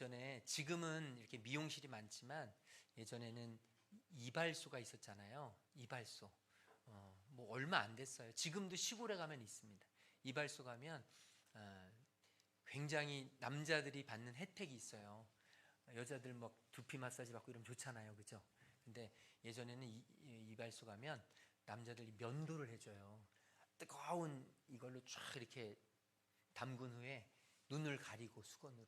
예전에, 지금은 이렇게 미용실이 많지만 예전에는 이발소가 있었잖아요. 이발소. 뭐 얼마 안 됐어요. 지금도 시골에 가면 있습니다. 이발소 가면 굉장히 남자들이 받는 혜택이 있어요. 여자들 뭐 두피 마사지 받고 이러면 좋잖아요, 그죠? 근데 예전에는 이발소 가면 남자들이 면도를 해줘요. 뜨거운 이걸로 쫙 이렇게 담근 후에 눈을 가리고 수건으로,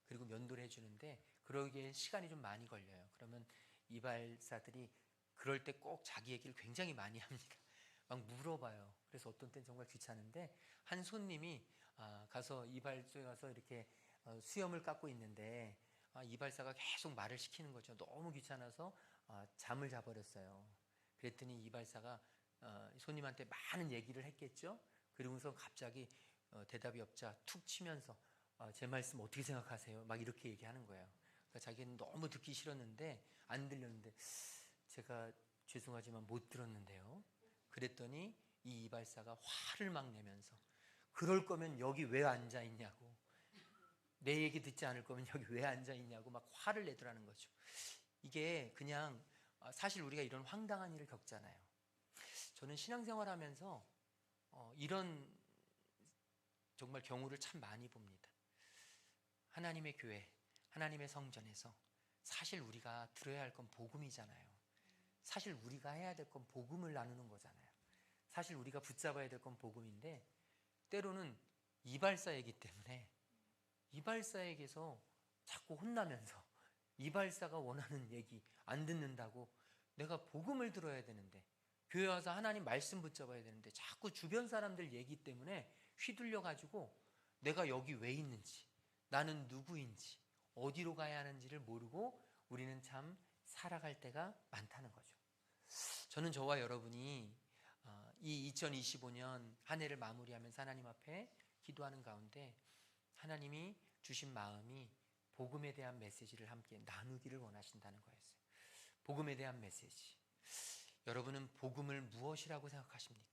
그리고 면도를 해주는데 그러기에 시간이 좀 많이 걸려요. 그러면 이발사들이 그럴 때 꼭 자기 얘기를 굉장히 많이 합니다. 막 물어봐요. 그래서 어떤 때는 정말 귀찮은데, 한 손님이 가서 이발소에 가서 이렇게 수염을 깎고 있는데 이발사가 계속 말을 시키는 거죠. 너무 귀찮아서 잠을 자버렸어요. 그랬더니 이발사가 손님한테 많은 얘기를 했겠죠. 그러고서 갑자기 대답이 없자 툭 치면서 제 말씀 어떻게 생각하세요? 막 이렇게 얘기하는 거예요. 그러니까 자기는 너무 듣기 싫었는데, 안 들렸는데, 제가 죄송하지만 못 들었는데요. 그랬더니 이 이발사가 화를 막 내면서, 그럴 거면 여기 왜 앉아 있냐고, 내 얘기 듣지 않을 거면 여기 왜 앉아 있냐고 막 화를 내더라는 거죠. 이게 그냥, 사실 우리가 이런 황당한 일을 겪잖아요. 저는 신앙생활 하면서 이런 정말 경우를 참 많이 봅니다. 하나님의 교회, 하나님의 성전에서 사실 우리가 들어야 할 건 복음이잖아요. 사실 우리가 해야 될 건 복음을 나누는 거잖아요. 사실 우리가 붙잡아야 될 건 복음인데, 때로는 이발사이기 때문에 이발사에게서 자꾸 혼나면서, 이발사가 원하는 얘기 안 듣는다고 내가 복음을 들어야 되는데, 교회 와서 하나님 말씀 붙잡아야 되는데 자꾸 주변 사람들 얘기 때문에 휘둘려 가지고 내가 여기 왜 있는지, 나는 누구인지, 어디로 가야 하는지를 모르고 우리는 참 살아갈 때가 많다는 거죠. 저는 저와 여러분이 이 2025년 한 해를 마무리하면서 하나님 앞에 기도하는 가운데 하나님이 주신 마음이 복음에 대한 메시지를 함께 나누기를 원하신다는 거였어요. 복음에 대한 메시지. 여러분은 복음을 무엇이라고 생각하십니까?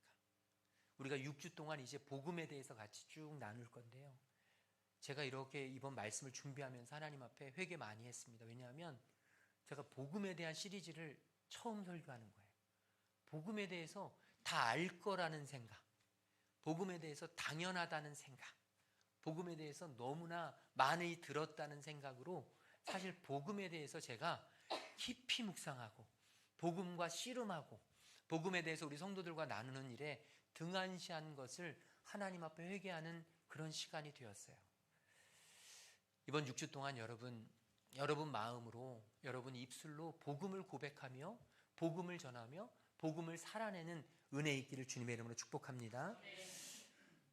우리가 6주 동안 이제 복음에 대해서 같이 쭉 나눌 건데요. 제가 이렇게 이번 말씀을 준비하면서 하나님 앞에 회개 많이 했습니다. 왜냐하면 제가 복음에 대한 시리즈를 처음 설교하는 거예요. 복음에 대해서 다 알 거라는 생각, 복음에 대해서 당연하다는 생각, 복음에 대해서 너무나 많이 들었다는 생각으로 사실 복음에 대해서 제가 깊이 묵상하고 복음과 씨름하고 복음에 대해서 우리 성도들과 나누는 일에 등한시한 것을 하나님 앞에 회개하는 그런 시간이 되었어요. 이번 6주 동안 여러분 마음으로, 여러분 입술로 복음을 고백하며 복음을 전하며 복음을 살아내는 은혜 있기를 주님의 이름으로 축복합니다.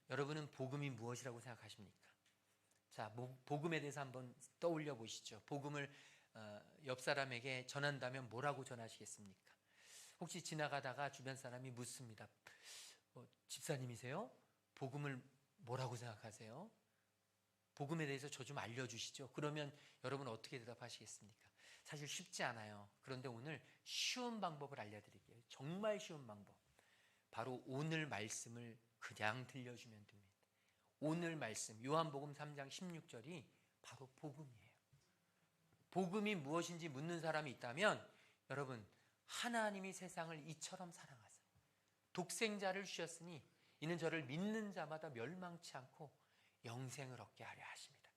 여러분은 복음이 무엇이라고 생각하십니까? 자, 복음에 대해서 한번 떠올려 보시죠. 복음을 옆 사람에게 전한다면 뭐라고 전하시겠습니까? 혹시 지나가다가 주변 사람이 묻습니다. 집사님이세요? 복음을 뭐라고 생각하세요? 복음에 대해서 저 좀 알려주시죠. 그러면 여러분 어떻게 대답하시겠습니까? 사실 쉽지 않아요. 그런데 오늘 쉬운 방법을 알려드릴게요. 정말 쉬운 방법. 바로 오늘 말씀을 그냥 들려주면 됩니다. 오늘 말씀, 요한복음 3장 16절이 바로 복음이에요. 복음이 무엇인지 묻는 사람이 있다면, 여러분, 하나님이 세상을 이처럼 사랑하사 독생자를 주셨으니 이는 저를 믿는 자마다 멸망치 않고 영생을 얻게 하려 하십니다.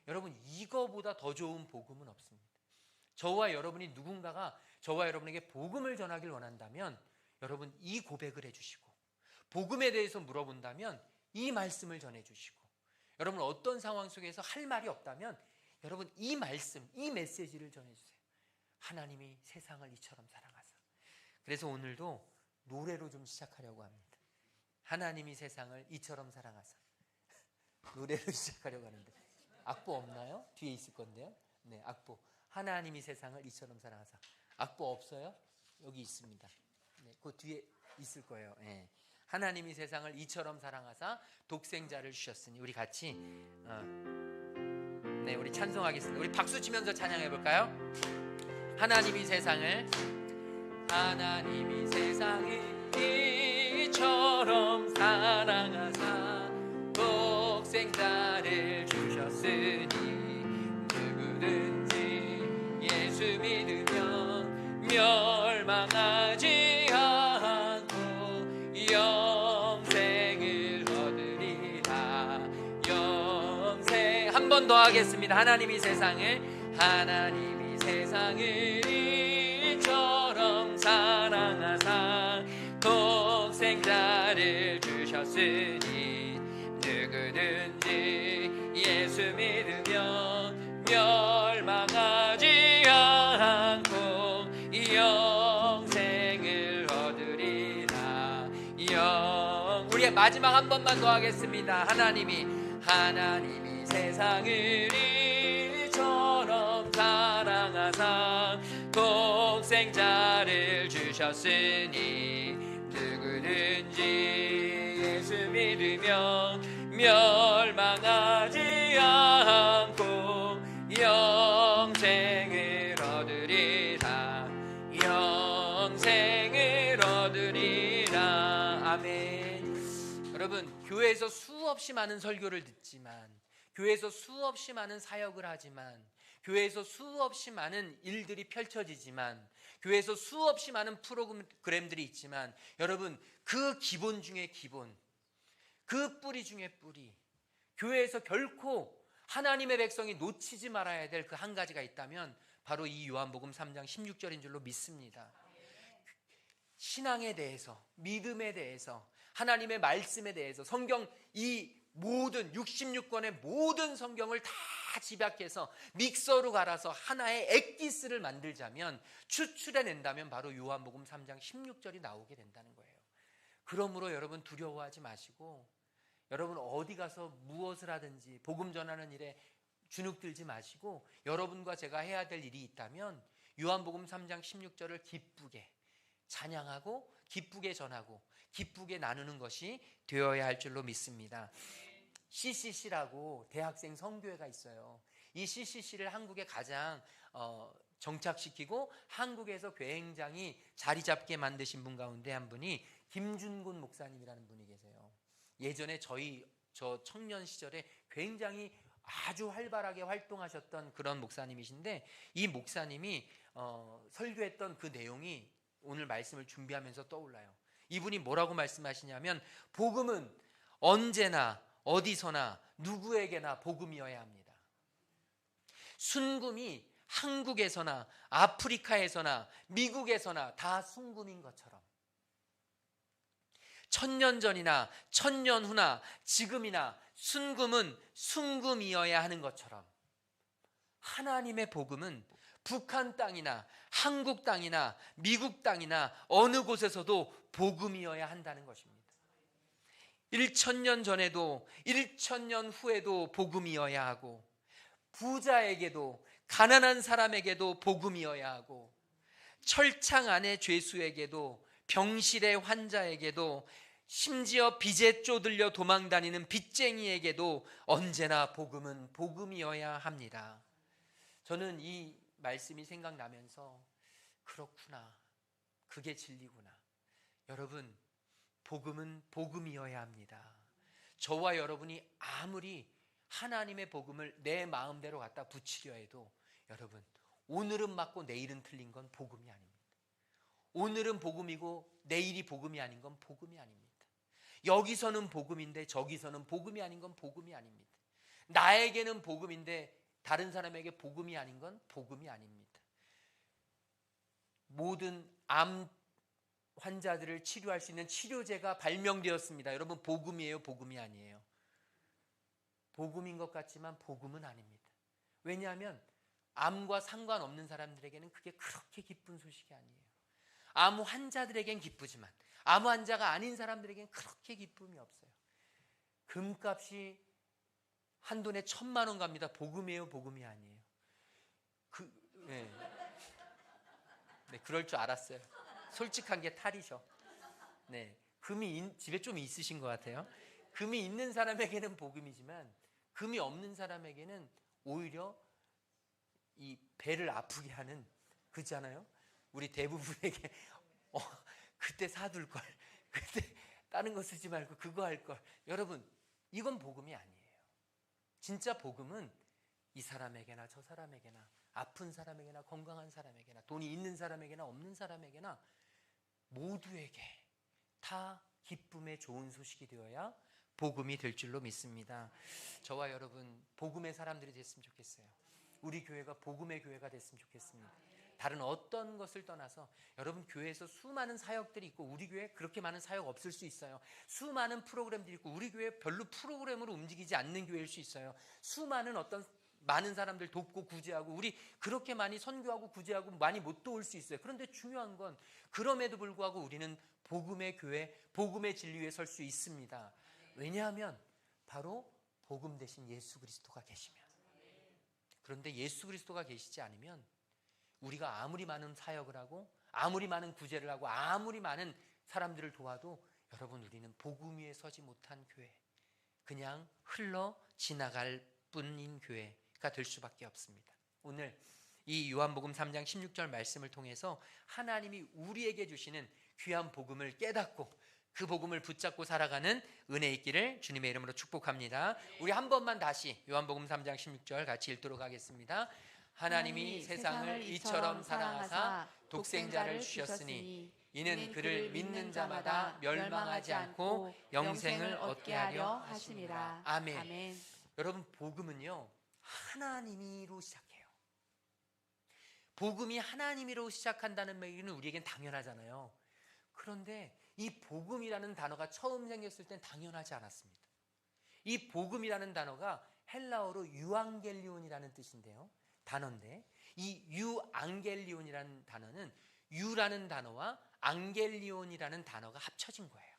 여러분, 이거보다 더 좋은 복음은 없습니다. 저와 여러분이, 누군가가 저와 여러분에게 복음을 전하길 원한다면 여러분 이 고백을 해주시고, 복음에 대해서 물어본다면 이 말씀을 전해주시고, 여러분 어떤 상황 속에서 할 말이 없다면 여러분 이 말씀, 이 메시지를 전해주세요. 하나님이 세상을 이처럼 사랑하사. 그래서 오늘도 노래로 좀 시작하려고 합니다. 하나님이 세상을 이처럼 사랑하사. 노래로 시작하려고 하는데 악보 없나요? 뒤에 있을 건데요. 네, 악보. 하나님이 세상을 이처럼 사랑하사. 악보 없어요? 여기 있습니다. 네, 그 뒤에 있을 거예요. 네. 하나님이 세상을 이처럼 사랑하사 독생자를 주셨으니. 우리 같이 네, 우리 찬송하겠습니다. 우리 박수 치면서 찬양해 볼까요? 하나님이 세상을 이처럼 사랑하사 독생자를 주셨으니 누구든지 멸망하지 않고 영생을 얻으리라. 영생. 한 번 더 하겠습니다. 하나님이 세상을 이처럼 사랑하사 독생자를 주셨으니 누구든지 예수 믿으면 멸망하지 않고 영생을 얻으리라. 우리 마지막 한 번만 더 하겠습니다. 하나님이 세상을 이처럼 사랑하사 독생자를 주셨으니 누구든지 예수 믿으면 멸망하지 않고 영생을 얻으리라. 영생을 얻으리라. 아멘. 여러분, 교회에서 수없이 많은 설교를 듣지만, 교회에서 수없이 많은 사역을 하지만, 교회에서 수없이 많은 일들이 펼쳐지지만, 교회에서 수없이 많은 프로그램들이 있지만, 여러분, 그 기본 중에 기본, 그 뿌리 중에 뿌리, 교회에서 결코 하나님의 백성이 놓치지 말아야 될 그 한 가지가 있다면 바로 이 요한복음 3장 16절인 줄로 믿습니다. 신앙에 대해서, 믿음에 대해서, 하나님의 말씀에 대해서, 성경 이 모든 66권의 모든 성경을 다 집약해서 믹서로 갈아서 하나의 엑기스를 만들자면, 추출해낸다면 바로 요한복음 3장 16절이 나오게 된다는 거예요. 그러므로 여러분 두려워하지 마시고, 여러분 어디 가서 무엇을 하든지 복음 전하는 일에 주눅들지 마시고, 여러분과 제가 해야 될 일이 있다면 요한복음 3장 16절을 기쁘게 찬양하고 기쁘게 전하고 기쁘게 나누는 것이 되어야 할 줄로 믿습니다. CCC라고 대학생 선교회가 있어요. 이 CCC를 한국에 가장 정착시키고 한국에서 굉장히 자리 잡게 만드신 분 가운데 한 분이 김준곤 목사님이라는 분이 계세요. 예전에 저 청년 시절에 굉장히 아주 활발하게 활동하셨던 그런 목사님이신데, 이 목사님이 설교했던 그 내용이 오늘 말씀을 준비하면서 떠올라요. 이분이 뭐라고 말씀하시냐면, 복음은 언제나 어디서나 누구에게나 복음이어야 합니다. 순금이 한국에서나 아프리카에서나 미국에서나 다 순금인 것처럼, 천년 전이나 천년 후나 지금이나 순금은 순금이어야 하는 것처럼, 하나님의 복음은 북한 땅이나 한국 땅이나 미국 땅이나 어느 곳에서도 복음이어야 한다는 것입니다. 1000년 전에도 1000년 후에도 복음이어야 하고, 부자에게도 가난한 사람에게도 복음이어야 하고, 철창 안의 죄수에게도 병실의 환자에게도, 심지어 빚에 쪼들려 도망다니는 빚쟁이에게도 언제나 복음은 복음이어야 합니다. 저는 이 말씀이 생각나면서, 그렇구나, 그게 진리구나. 여러분, 복음은 복음이어야 합니다. 저와 여러분이 아무리 하나님의 복음을 내 마음대로 갖다 붙이려 해도, 여러분, 오늘은 맞고 내일은 틀린 건 복음이 아닙니다. 오늘은 복음이고 내일이 복음이 아닌 건 복음이 아닙니다. 여기서는 복음인데 저기서는 복음이 아닌 건 복음이 아닙니다. 나에게는 복음인데 다른 사람에게 복음이 아닌 건 복음이 아닙니다. 모든 암 환자들을 치료할 수 있는 치료제가 발명되었습니다. 여러분, 복음이에요, 복음이 아니에요? 복음인 것 같지만 복음은 아닙니다. 왜냐하면 암과 상관없는 사람들에게는 그게 그렇게 기쁜 소식이 아니에요. 암 환자들에겐 기쁘지만 암 환자가 아닌 사람들에겐 그렇게 기쁨이 없어요. 금값이 한 돈에 1000만 원 갑니다. 복음이에요, 복음이 아니에요? 네, 그럴 줄 알았어요. 솔직한 게 탈이죠. 네, 금이 집에 좀 있으신 것 같아요. 금이 있는 사람에게는 복음이지만 금이 없는 사람에게는 오히려 이 배를 아프게 하는, 그렇잖아요. 우리 대부분에게 그때 사둘 걸, 그때 다른 거 쓰지 말고 그거 할 걸. 여러분, 이건 복음이 아니에요. 진짜 복음은 이 사람에게나 저 사람에게나, 아픈 사람에게나 건강한 사람에게나, 돈이 있는 사람에게나 없는 사람에게나 모두에게 다 기쁨의 좋은 소식이 되어야 복음이 될 줄로 믿습니다. 저와 여러분 복음의 사람들이 됐으면 좋겠어요. 우리 교회가 복음의 교회가 됐으면 좋겠습니다. 다른 어떤 것을 떠나서 여러분 교회에서 수많은 사역들이 있고 우리 교회 그렇게 많은 사역 없을 수 있어요. 수많은 프로그램들이 있고 우리 교회 별로 프로그램으로 움직이지 않는 교회일 수 있어요. 수많은 어떤 많은 사람들 돕고 구제하고 우리 그렇게 많이 선교하고 구제하고 많이 못 도울 수 있어요. 그런데 중요한 건 그럼에도 불구하고 우리는 복음의 교회, 복음의 진리 위에 설 수 있습니다. 왜냐하면 바로 복음 대신 예수 그리스도가 계시면. 그런데 예수 그리스도가 계시지 않으면 우리가 아무리 많은 사역을 하고 아무리 많은 구제를 하고 아무리 많은 사람들을 도와도 여러분 우리는 복음 위에 서지 못한 교회, 그냥 흘러 지나갈 뿐인 교회가 될 수밖에 없습니다. 오늘 이 요한복음 3장 16절 말씀을 통해서 하나님이 우리에게 주시는 귀한 복음을 깨닫고 그 복음을 붙잡고 살아가는 은혜 있기를 주님의 이름으로 축복합니다. 우리 한 번만 다시 요한복음 3장 16절 같이 읽도록 하겠습니다. 하나님이 세상을 이처럼 사랑하사 독생자를 주셨으니 이는 그를 믿는 자마다 멸망하지 않고 영생을 얻게 하려 하심이라. 아멘. 아멘. 여러분 복음은요 하나님으로 시작해요. 복음이 하나님으로 시작한다는 얘기는 우리에겐 당연하잖아요. 그런데 이 복음이라는 단어가 처음 생겼을 땐 당연하지 않았습니다. 이 복음이라는 단어가 헬라어로 유앙겔리온이라는 뜻인데요. 단어인데 이 유앙겔리온이라는 단어는 유라는 단어와 앙겔리온이라는 단어가 합쳐진 거예요.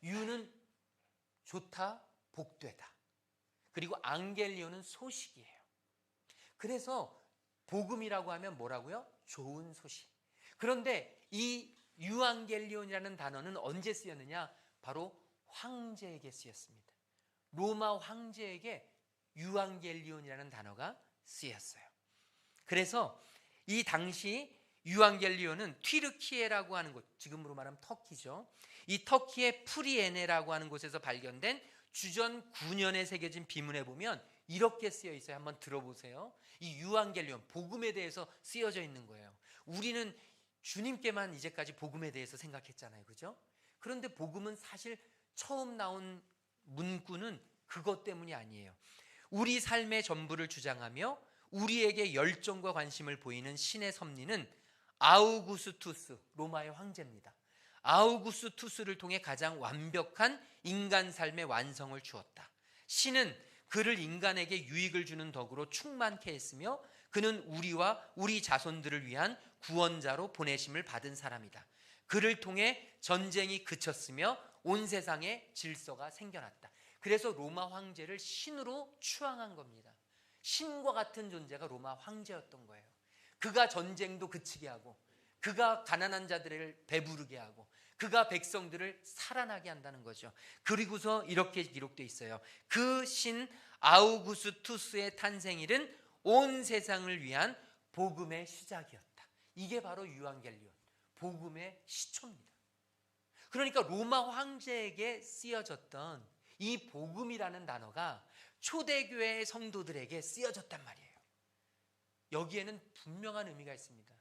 유는 좋다, 복되다. 그리고 앙겔리온은 소식이에요. 그래서 복음이라고 하면 뭐라고요? 좋은 소식. 그런데 이 유앙겔리온이라는 단어는 언제 쓰였느냐? 바로 황제에게 쓰였습니다. 로마 황제에게 유앙겔리온이라는 단어가 쓰였어요. 그래서 이 당시 유앙겔리온은 튀르키예라고 하는 곳, 지금으로 말하면 터키죠. 이 터키의 프리에네라고 하는 곳에서 발견된 주전 9년에 새겨진 비문에 보면 이렇게 쓰여 있어요. 한번 들어보세요. 이 유앙겔리온, 복음에 대해서 쓰여져 있는 거예요. 우리는 주님께만 이제까지 복음에 대해서 생각했잖아요. 그죠? 그런데 복음은 사실 처음 나온 문구는 그것 때문이 아니에요. 우리 삶의 전부를 주장하며 우리에게 열정과 관심을 보이는 신의 섭리는 아우구스투스, 로마의 황제입니다. 아우구스투스를 통해 가장 완벽한 인간 삶의 완성을 주었다. 신은 그를 인간에게 유익을 주는 덕으로 충만케 했으며 그는 우리와 우리 자손들을 위한 구원자로 보내심을 받은 사람이다. 그를 통해 전쟁이 그쳤으며 온 세상에 질서가 생겨났다. 그래서 로마 황제를 신으로 추앙한 겁니다. 신과 같은 존재가 로마 황제였던 거예요. 그가 전쟁도 그치게 하고 그가 가난한 자들을 배부르게 하고 그가 백성들을 살아나게 한다는 거죠. 그리고서 이렇게 기록되어 있어요. 그 신 아우구스투스의 탄생일은 온 세상을 위한 복음의 시작이었다. 이게 바로 유앙겔리온, 복음의 시초입니다. 그러니까 로마 황제에게 쓰여졌던 이 복음이라는 단어가 초대교회 성도들에게 쓰여졌단 말이에요. 여기에는 분명한 의미가 있습니다.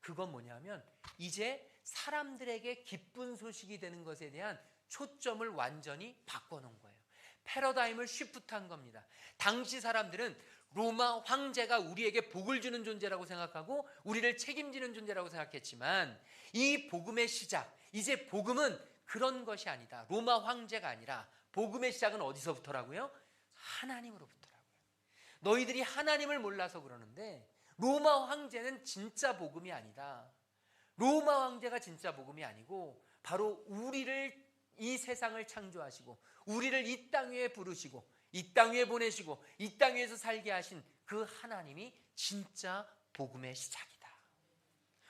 그건 뭐냐면 이제 사람들에게 기쁜 소식이 되는 것에 대한 초점을 완전히 바꿔놓은 거예요. 패러다임을 쉬프트한 겁니다. 당시 사람들은 로마 황제가 우리에게 복을 주는 존재라고 생각하고 우리를 책임지는 존재라고 생각했지만 이 복음의 시작, 이제 복음은 그런 것이 아니다. 로마 황제가 아니라 복음의 시작은 어디서부터라고요? 하나님으로부터라고요. 너희들이 하나님을 몰라서 그러는데 로마 황제는 진짜 복음이 아니다. 로마 황제가 진짜 복음이 아니고 바로 우리를 이 세상을 창조하시고 우리를 이 땅 위에 부르시고 이 땅 위에 보내시고 이 땅 위에서 살게 하신 그 하나님이 진짜 복음의 시작이다.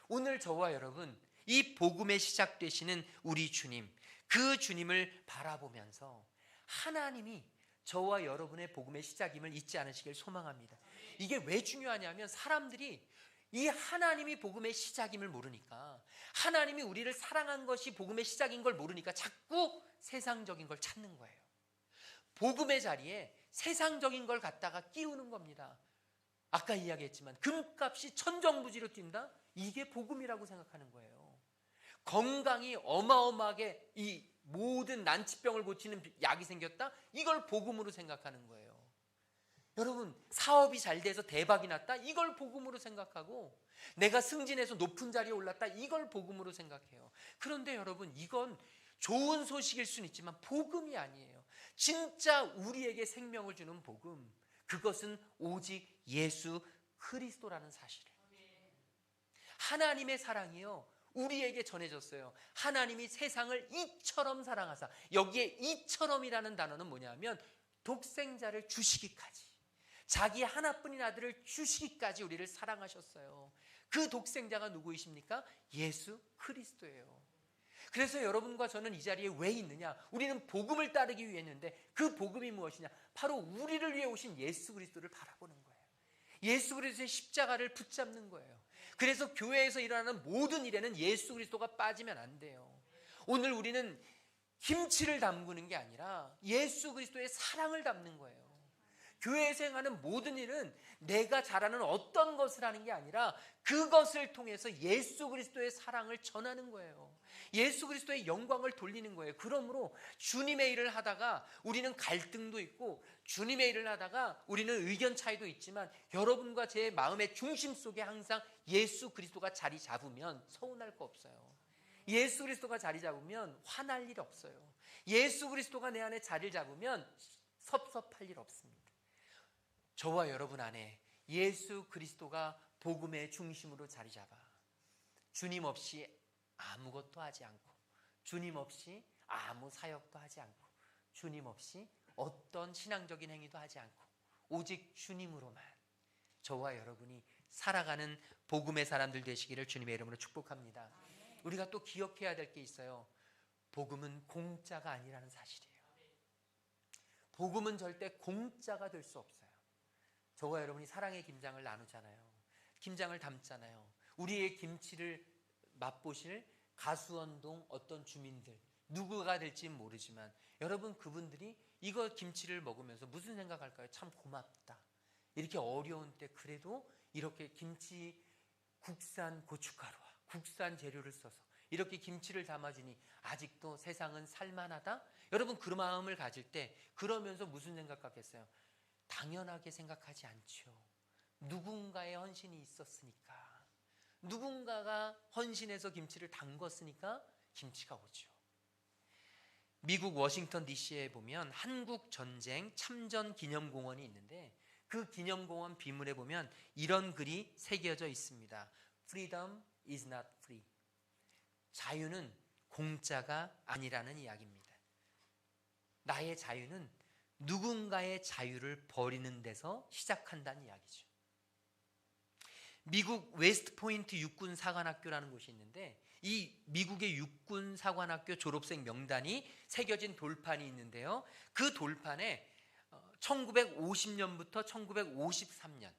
오늘 저와 여러분 이 복음의 시작 되시는 우리 주님, 그 주님을 바라보면서 하나님이 저와 여러분의 복음의 시작임을 잊지 않으시길 소망합니다. 이게 왜 중요하냐면 사람들이 이 하나님이 복음의 시작임을 모르니까, 하나님이 우리를 사랑한 것이 복음의 시작인 걸 모르니까 자꾸 세상적인 걸 찾는 거예요. 복음의 자리에 세상적인 걸 갖다가 끼우는 겁니다. 아까 이야기했지만 금값이 천정부지로 뛴다? 이게 복음이라고 생각하는 거예요. 건강이 어마어마하게 이 모든 난치병을 고치는 약이 생겼다? 이걸 복음으로 생각하는 거예요. 여러분, 사업이 잘 돼서 대박이 났다? 이걸 복음으로 생각하고, 내가 승진해서 높은 자리에 올랐다? 이걸 복음으로 생각해요. 그런데 여러분, 이건 좋은 소식일 수는 있지만 복음이 아니에요. 진짜 우리에게 생명을 주는 복음, 그것은 오직 예수 그리스도라는 사실이에요. 하나님의 사랑이요, 우리에게 전해졌어요. 하나님이 세상을 이처럼 사랑하사, 여기에 이처럼이라는 단어는 뭐냐면 독생자를 주시기까지, 자기 하나뿐인 아들을 주시기까지 우리를 사랑하셨어요. 그 독생자가 누구이십니까? 예수 그리스도예요. 그래서 여러분과 저는 이 자리에 왜 있느냐? 우리는 복음을 따르기 위해 있는데, 그 복음이 무엇이냐? 바로 우리를 위해 오신 예수 그리스도를 바라보는 거예요. 예수 그리스도의 십자가를 붙잡는 거예요. 그래서 교회에서 일어나는 모든 일에는 예수 그리스도가 빠지면 안 돼요. 오늘 우리는 김치를 담그는 게 아니라 예수 그리스도의 사랑을 담는 거예요. 교회에서 행하는 모든 일은 내가 잘하는 어떤 것을 하는 게 아니라 그것을 통해서 예수 그리스도의 사랑을 전하는 거예요. 예수 그리스도의 영광을 돌리는 거예요. 그러므로 주님의 일을 하다가 우리는 갈등도 있고, 주님의 일을 하다가 우리는 의견 차이도 있지만, 여러분과 제 마음의 중심 속에 항상 예수 그리스도가 자리 잡으면 서운할 거 없어요. 예수 그리스도가 자리 잡으면 화날 일 없어요. 예수 그리스도가 내 안에 자리를 잡으면 섭섭할 일 없습니다. 저와 여러분 안에 예수 그리스도가 복음의 중심으로 자리 잡아 주님 없이 아무것도 하지 않고, 주님 없이 아무 사역도 하지 않고, 주님 없이 어떤 신앙적인 행위도 하지 않고, 오직 주님으로만 저와 여러분이 살아가는 복음의 사람들 되시기를 주님의 이름으로 축복합니다. 우리가 또 기억해야 될 게 있어요. 복음은 공짜가 아니라는 사실이에요. 복음은 절대 공짜가 될 수 없어요. 저와 여러분이 사랑의 김장을 나누잖아요. 김장을 담잖아요. 우리의 김치를 맛보실 가수원동 어떤 주민들, 누구가 될지 모르지만 여러분, 그분들이 이거 김치를 먹으면서 무슨 생각할까요? 참 고맙다. 이렇게 어려운 때 그래도 이렇게 김치, 국산 고춧가루와 국산 재료를 써서 이렇게 김치를 담아주니 아직도 세상은 살만하다? 여러분, 그 마음을 가질 때 그러면서 무슨 생각하겠어요? 당연하게 생각하지 않죠. 누군가의 헌신이 있었으니까, 누군가가 헌신해서 김치를 담궜으니까 김치가 오죠. 미국 워싱턴 DC에 보면 한국 전쟁 참전 기념공원이 있는데, 그 기념공원 비문에 보면 이런 글이 새겨져 있습니다. Freedom is not free. 자유는 공짜가 아니라는 이야기입니다. 나의 자유는 누군가의 자유를 버리는 데서 시작한다는 이야기죠. 미국 웨스트 포인트 육군 사관학교라는 곳이 있는데, 이 미국의 육군 사관학교 졸업생 명단이 새겨진 돌판이 있는데요. 그 돌판에 1950년부터 1953년,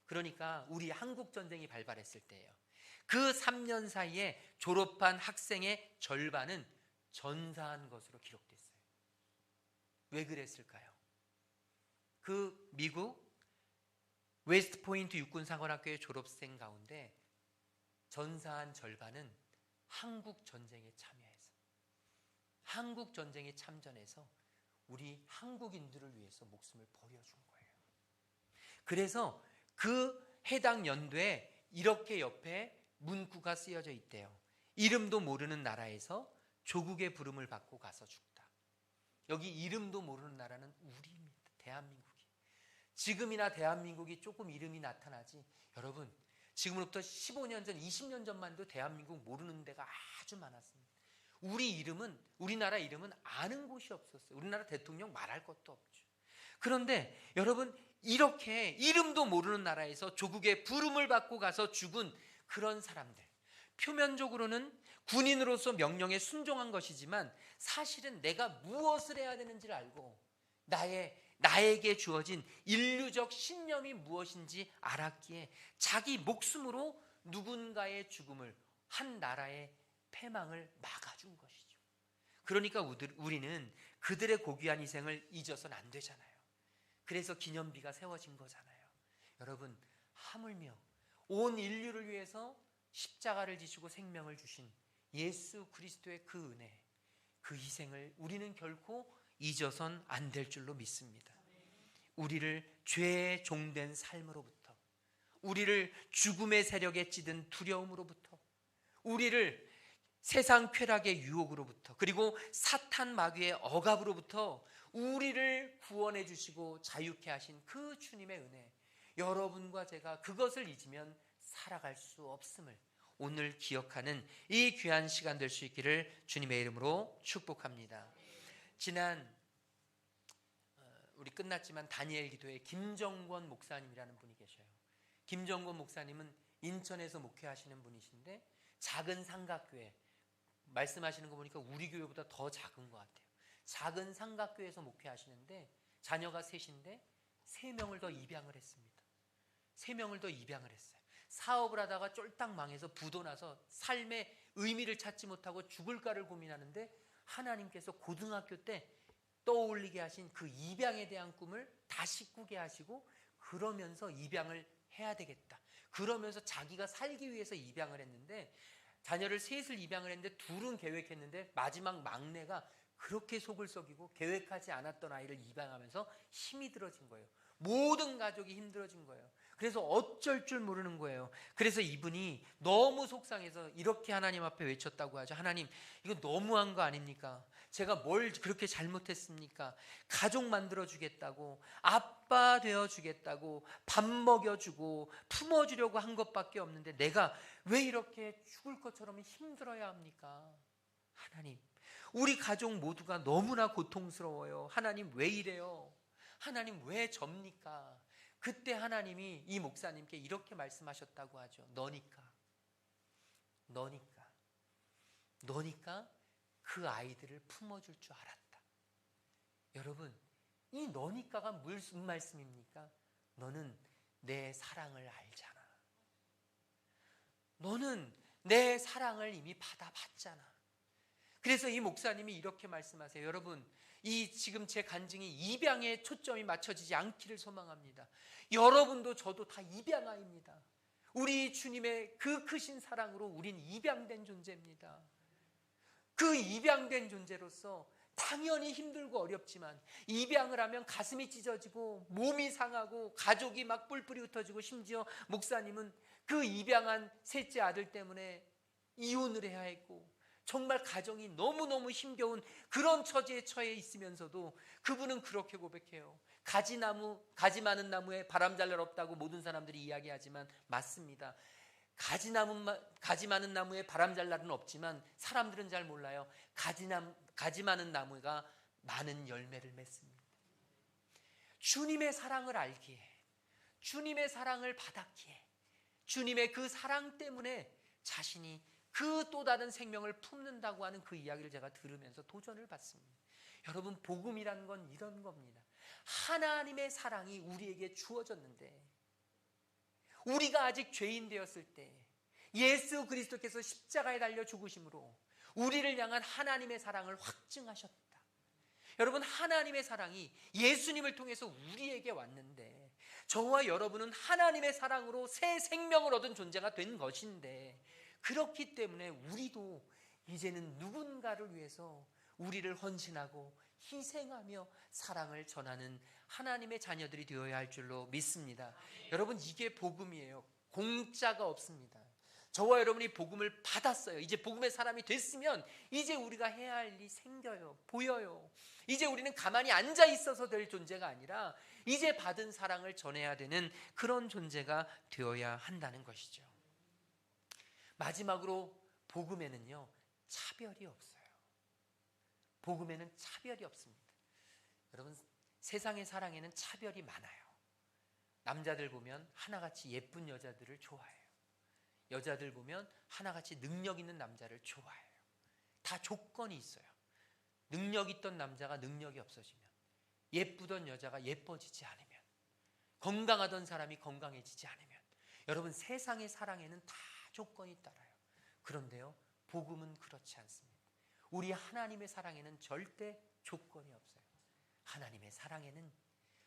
그러니까 우리 한국 전쟁이 발발했을 때예요. 그 3년 사이에 졸업한 학생의 절반은 전사한 것으로 기록됐어요. 왜 그랬을까요? 그 미국 웨스트 포인트 육군 사관학교의 졸업생 가운데 전사한 절반은 한국 전쟁에 참여해서, 한국 전쟁에 참전해서 우리 한국인들을 위해서 목숨을 버려준 거예요. 그래서 그 해당 연도에 이렇게 옆에 문구가 쓰여져 있대요. 이름도 모르는 나라에서 조국의 부름을 받고 가서 죽다. 여기 이름도 모르는 나라는 우리입니다. 대한민국이. 지금이나 대한민국이 조금 이름이 나타나지, 여러분, 지금으로부터 15년 전, 20년 전만 해도 대한민국 모르는 데가 아주 많았습니다. 우리 이름은, 우리나라 이름은 아는 곳이 없었어요. 우리나라 대통령 말할 것도 없죠. 그런데 여러분, 이렇게 이름도 모르는 나라에서 조국의 부름을 받고 가서 죽은 그런 사람들, 표면적으로는 군인으로서 명령에 순종한 것이지만 사실은 내가 무엇을 해야 되는지를 알고 나에게 주어진 인류적 신념이 무엇인지 알았기에 자기 목숨으로 누군가의 죽음을, 한 나라의 패망을 막아준 것이죠. 그러니까 우리는 그들의 고귀한 희생을 잊어서는 안 되잖아요. 그래서 기념비가 세워진 거잖아요. 여러분, 하물며 온 인류를 위해서 십자가를 지시고 생명을 주신 예수 그리스도의 그 은혜, 그 희생을 우리는 결코 잊어선 안 될 줄로 믿습니다. 우리를 죄의 종된 삶으로부터, 우리를 죽음의 세력에 찌든 두려움으로부터, 우리를 세상 쾌락의 유혹으로부터, 그리고 사탄 마귀의 억압으로부터 우리를 구원해 주시고 자유케 하신 그 주님의 은혜, 여러분과 제가 그것을 잊으면 살아갈 수 없음을 오늘 기억하는 이 귀한 시간 될 수 있기를 주님의 이름으로 축복합니다. 지난 우리 끝났지만 다니엘 기도에 김정권 목사님이라는 분이 계셔요. 김정권 목사님은 인천에서 목회하시는 분이신데 작은 삼각교회, 말씀하시는 거 보니까 우리 교회보다 더 작은 것 같아요. 작은 삼각교회에서 목회하시는데 자녀가 셋인데 3명을 더 입양을 했습니다. 3명을 더 입양을 했어요. 사업을 하다가 쫄딱 망해서 부도나서 삶의 의미를 찾지 못하고 죽을까를 고민하는데 하나님께서 고등학교 때 떠올리게 하신 그 입양에 대한 꿈을 다시 꾸게 하시고, 그러면서 입양을 해야 되겠다, 그러면서 자기가 살기 위해서 입양을 했는데, 자녀를 셋을 입양을 했는데 둘은 계획했는데 마지막 막내가 그렇게 속을 썩이고 계획하지 않았던 아이를 입양하면서 힘이 들어진 거예요. 모든 가족이 힘들어진 거예요. 그래서 어쩔 줄 모르는 거예요. 그래서 이분이 너무 속상해서 이렇게 하나님 앞에 외쳤다고 하죠. 하나님, 이거 너무한 거 아닙니까? 제가 뭘 그렇게 잘못했습니까? 가족 만들어 주겠다고, 아빠 되어 주겠다고, 밥 먹여주고 품어주려고 한 것밖에 없는데 내가 왜 이렇게 죽을 것처럼 힘들어야 합니까? 하나님, 우리 가족 모두가 너무나 고통스러워요. 하나님 왜 이래요? 하나님 왜 접니까? 그때 하나님이 이 목사님께 이렇게 말씀하셨다고 하죠. 너니까 그 아이들을 품어줄 줄 알았다. 여러분, 이 너니까가 무슨 말씀입니까? 너는 내 사랑을 알잖아. 너는 내 사랑을 이미 받아봤잖아. 그래서 이 목사님이 이렇게 말씀하세요. 여러분, 이 지금 제 간증이 입양에 초점이 맞춰지지 않기를 소망합니다. 여러분도 저도 다 입양아입니다. 우리 주님의 그 크신 사랑으로 우린 입양된 존재입니다. 그 입양된 존재로서 당연히 힘들고 어렵지만, 입양을 하면 가슴이 찢어지고 몸이 상하고 가족이 막 뿔뿔이 흩어지고, 심지어 목사님은 그 입양한 셋째 아들 때문에 이혼을 해야 했고, 정말 가정이 너무너무 힘겨운 그런 처지에 처해 있으면서도 그분은 그렇게 고백해요. 가지 많은 나무에 바람 잘 날 없다고 모든 사람들이 이야기하지만 맞습니다. 가지 많은 나무에 바람 잘 날은 없지만 사람들은 잘 몰라요. 가지 많은 나무가 많은 열매를 맺습니다. 주님의 사랑을 알기에, 주님의 사랑을 받았기에, 주님의 그 사랑 때문에 자신이 그 또 다른 생명을 품는다고 하는 그 이야기를 제가 들으면서 도전을 받습니다. 여러분, 복음이란 건 이런 겁니다. 하나님의 사랑이 우리에게 주어졌는데, 우리가 아직 죄인 되었을 때 예수 그리스도께서 십자가에 달려 죽으심으로 우리를 향한 하나님의 사랑을 확증하셨다. 여러분, 하나님의 사랑이 예수님을 통해서 우리에게 왔는데, 저와 여러분은 하나님의 사랑으로 새 생명을 얻은 존재가 된 것인데, 그렇기 때문에 우리도 이제는 누군가를 위해서 우리를 헌신하고 희생하며 사랑을 전하는 하나님의 자녀들이 되어야 할 줄로 믿습니다. 여러분, 이게 복음이에요. 공짜가 없습니다. 저와 여러분이 복음을 받았어요. 이제 복음의 사람이 됐으면 이제 우리가 해야 할 일이 생겨요. 보여요. 이제 우리는 가만히 앉아 있어서 될 존재가 아니라 이제 받은 사랑을 전해야 되는 그런 존재가 되어야 한다는 것이죠. 마지막으로, 복음에는요, 차별이 없어요. 복음에는 차별이 없습니다. 여러분, 세상의 사랑에는 차별이 많아요. 남자들 보면 하나같이 예쁜 여자들을 좋아해요. 여자들 보면 하나같이 능력 있는 남자를 좋아해요. 다 조건이 있어요. 능력 있던 남자가 능력이 없어지면, 예쁘던 여자가 예뻐지지 않으면, 건강하던 사람이 건강해지지 않으면, 여러분, 세상의 사랑에는 다 조건이 따라요. 그런데요, 복음은 그렇지 않습니다. 우리 하나님의 사랑에는 절대 조건이 없어요. 하나님의 사랑에는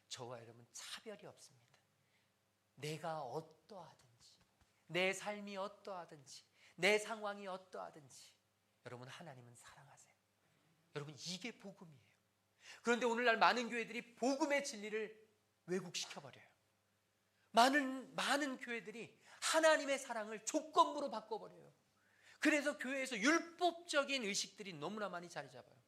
저와 여러분 차별이 없습니다. 내가 어떠하든지, 내 삶이 어떠하든지, 내 상황이 어떠하든지 여러분, 하나님은 사랑하세요. 여러분, 이게 복음이에요. 그런데 오늘날 많은 교회들이 복음의 진리를 왜곡시켜버려요. 많은 교회들이 하나님의 사랑을 조건부로 바꿔버려요. 그래서 교회에서 율법적인 의식들이 너무나 많이 자리 잡아요.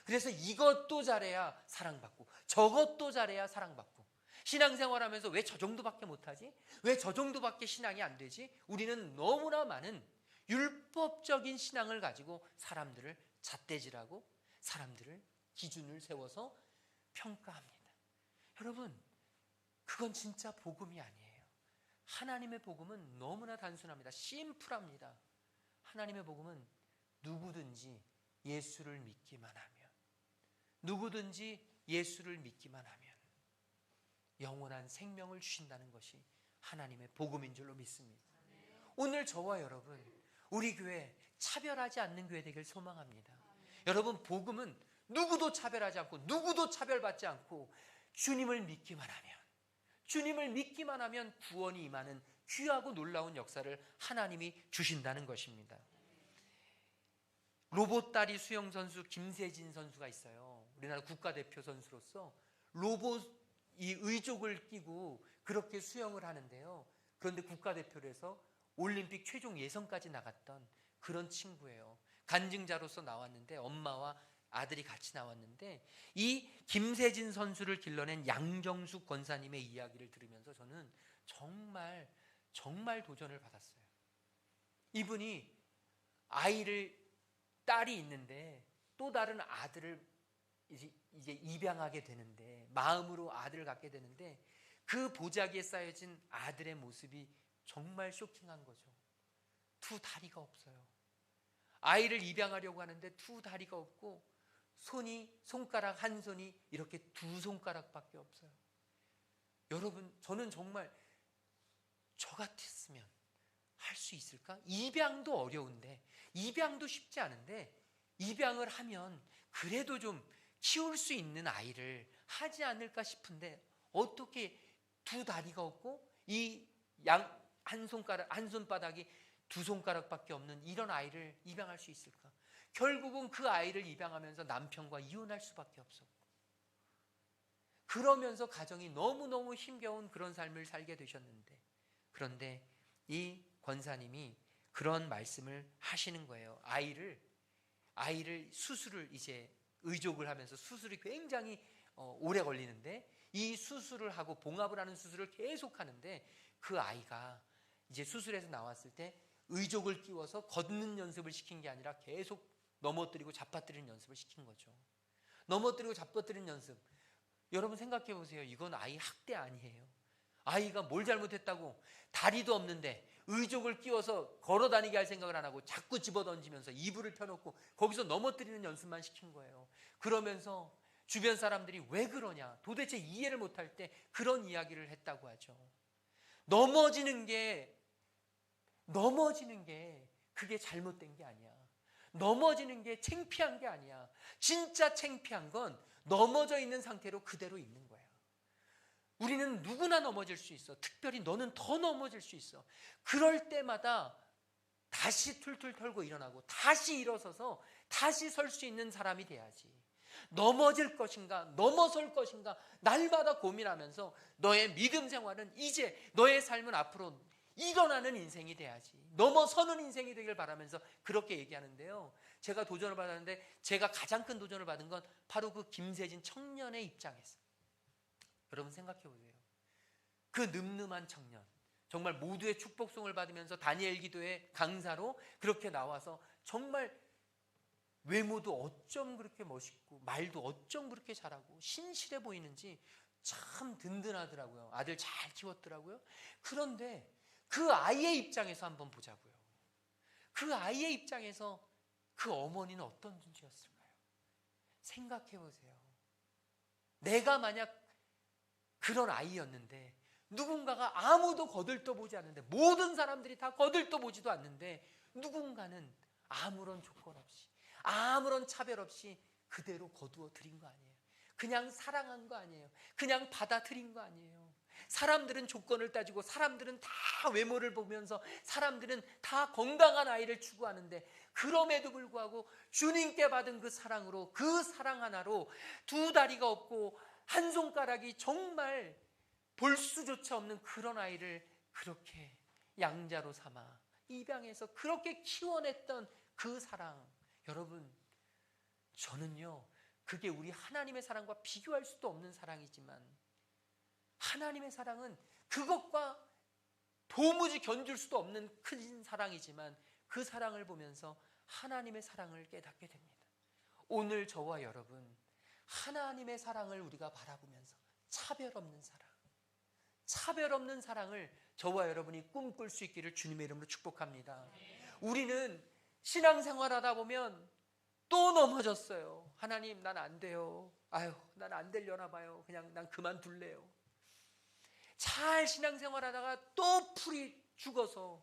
그래서 이것도 잘해야 사랑받고 저것도 잘해야 사랑받고, 신앙생활하면서 왜 저 정도밖에 못하지? 왜 저 정도밖에 신앙이 안 되지? 우리는 너무나 많은 율법적인 신앙을 가지고 사람들을 잣대질하고 사람들을 기준을 세워서 평가합니다. 여러분, 그건 진짜 복음이 아니에요. 하나님의 복음은 너무나 단순합니다. 심플합니다. 하나님의 복음은 누구든지 예수를 믿기만 하면, 누구든지 예수를 믿기만 하면 영원한 생명을 주신다는 것이 하나님의 복음인 줄로 믿습니다. 오늘 저와 여러분, 우리 교회 차별하지 않는 교회 되길 소망합니다. 여러분, 복음은 누구도 차별하지 않고 누구도 차별받지 않고 주님을 믿기만 하면 구원이 임하는 귀하고 놀라운 역사를 하나님이 주신다는 것입니다. 로봇다리 수영 선수 김세진 선수가 있어요. 우리나라 국가대표 선수로서 로봇 이 의족을 끼고 그렇게 수영을 하는데요. 그런데 국가대표로 해서 올림픽 최종 예선까지 나갔던 그런 친구예요. 간증자로서 나왔는데, 엄마와 아들이 같이 나왔는데, 이 김세진 선수를 길러낸 양정숙 권사님의 이야기를 들으면서 저는 정말 도전을 받았어요. 이분이 딸이 있는데 또 다른 아들을 이제 입양하게 되는데, 마음으로 아들을 갖게 되는데, 그 보자기에 쌓여진 아들의 모습이 정말 쇼킹한 거죠. 두 다리가 없어요. 아이를 입양하려고 하는데 두 다리가 없고 손가락 한 손이 이렇게 두 손가락밖에 없어요. 여러분, 저는 정말 저 같았으면 할 수 있을까? 입양도 어려운데, 입양도 쉽지 않은데, 입양을 하면 그래도 좀 키울 수 있는 아이를 하지 않을까 싶은데, 어떻게 두 다리가 없고 이 한 손바닥이 두 손가락밖에 없는 이런 아이를 입양할 수 있을까? 결국은 그 아이를 입양하면서 남편과 이혼할 수밖에 없었고, 그러면서 가정이 너무너무 힘겨운 그런 삶을 살게 되셨는데, 그런데 이 권사님이 그런 말씀을 하시는 거예요. 아이를 수술을 이제 의족을 하면서 수술이 굉장히 오래 걸리는데, 이 수술을 하고 봉합을 하는 수술을 계속 하는데, 그 아이가 이제 수술해서 나왔을 때 의족을 끼워서 걷는 연습을 시킨 게 아니라 계속 넘어뜨리고 잡아뜨리는 연습을 시킨 거죠. 넘어뜨리고 잡아뜨리는 연습. 여러분 생각해 보세요. 이건 아이 학대 아니에요. 아이가 뭘 잘못했다고 다리도 없는데 의족을 끼워서 걸어 다니게 할 생각을 안 하고 자꾸 집어던지면서 이불을 펴놓고 거기서 넘어뜨리는 연습만 시킨 거예요. 그러면서 주변 사람들이 왜 그러냐, 도대체 이해를 못할 때 그런 이야기를 했다고 하죠. 넘어지는 게 그게 잘못된 게 아니야. 넘어지는 게 창피한 게 아니야. 진짜 창피한 건 넘어져 있는 상태로 그대로 있는 거야. 우리는 누구나 넘어질 수 있어. 특별히 너는 더 넘어질 수 있어. 그럴 때마다 다시 툴툴 털고 일어나고 다시 일어서서 다시 설 수 있는 사람이 돼야지. 넘어질 것인가 넘어설 것인가 날마다 고민하면서 너의 믿음 생활은, 이제 너의 삶은 앞으로 일어나는 인생이 돼야지, 넘어서는 인생이 되길 바라면서 그렇게 얘기하는데요. 제가 도전을 받았는데, 제가 가장 큰 도전을 받은 건 바로 그 김세진 청년의 입장에서. 여러분 생각해 보세요. 그 늠름한 청년, 정말 모두의 축복송을 받으면서 다니엘 기도의 강사로 그렇게 나와서 정말 외모도 어쩜 그렇게 멋있고 말도 어쩜 그렇게 잘하고 신실해 보이는지 참 든든하더라고요. 아들 잘 키웠더라고요. 그런데 그 아이의 입장에서 한번 보자고요. 그 아이의 입장에서 그 어머니는 어떤 존재였을까요? 생각해 보세요. 내가 만약 그런 아이였는데, 누군가가 아무도 거들떠보지 않는데, 모든 사람들이 다 거들떠보지도 않는데, 누군가는 아무런 조건 없이, 아무런 차별 없이 그대로 거두어 드린 거 아니에요. 그냥 사랑한 거 아니에요. 그냥 받아들인 거 아니에요. 사람들은 조건을 따지고 사람들은 다 외모를 보면서 사람들은 다 건강한 아이를 추구하는데 그럼에도 불구하고 주님께 받은 그 사랑으로 그 사랑 하나로 두 다리가 없고 한 손가락이 정말 볼 수조차 없는 그런 아이를 그렇게 양자로 삼아 입양해서 그렇게 키워냈던 그 사랑, 여러분 저는요 그게 우리 하나님의 사랑과 비교할 수도 없는 사랑이지만 하나님의 사랑은 그것과 도무지 견줄 수도 없는 큰 사랑이지만 그 사랑을 보면서 하나님의 사랑을 깨닫게 됩니다. 오늘 저와 여러분 하나님의 사랑을 우리가 바라보면서 차별 없는 사랑, 차별 없는 사랑을 저와 여러분이 꿈꿀 수 있기를 주님의 이름으로 축복합니다. 우리는 신앙생활하다 보면 또 넘어졌어요. 하나님 난 안 돼요. 아유 난 안 되려나 봐요. 그냥 난 그만둘래요. 잘 신앙생활하다가 또 풀이 죽어서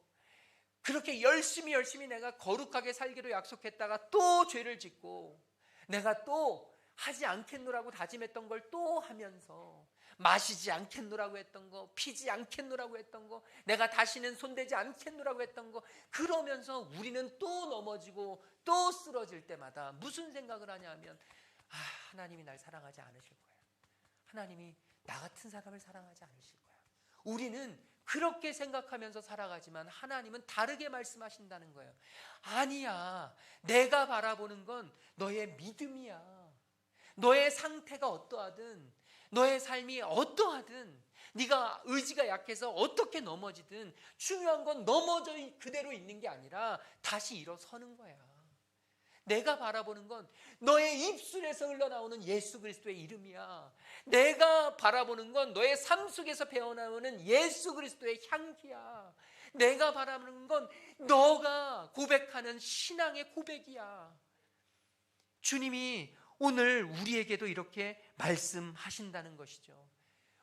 그렇게 열심히 내가 거룩하게 살기로 약속했다가 또 죄를 짓고 내가 또 하지 않겠노라고 다짐했던 걸 또 하면서 마시지 않겠노라고 했던 거, 피지 않겠노라고 했던 거, 내가 다시는 손대지 않겠노라고 했던 거, 그러면서 우리는 또 넘어지고 또 쓰러질 때마다 무슨 생각을 하냐 하면 하나님이 날 사랑하지 않으실 거야. 하나님이 나 같은 사람을 사랑하지 않으실 거야. 우리는 그렇게 생각하면서 살아가지만 하나님은 다르게 말씀하신다는 거예요. 아니야, 내가 바라보는 건 너의 믿음이야. 너의 상태가 어떠하든 너의 삶이 어떠하든 네가 의지가 약해서 어떻게 넘어지든 중요한 건 넘어져 그대로 있는 게 아니라 다시 일어서는 거야. 내가 바라보는 건 너의 입술에서 흘러나오는 예수 그리스도의 이름이야. 내가 바라보는 건 너의 삶 속에서 배어나오는 예수 그리스도의 향기야. 내가 바라보는 건 너가 고백하는 신앙의 고백이야. 주님이 오늘 우리에게도 이렇게 말씀하신다는 것이죠.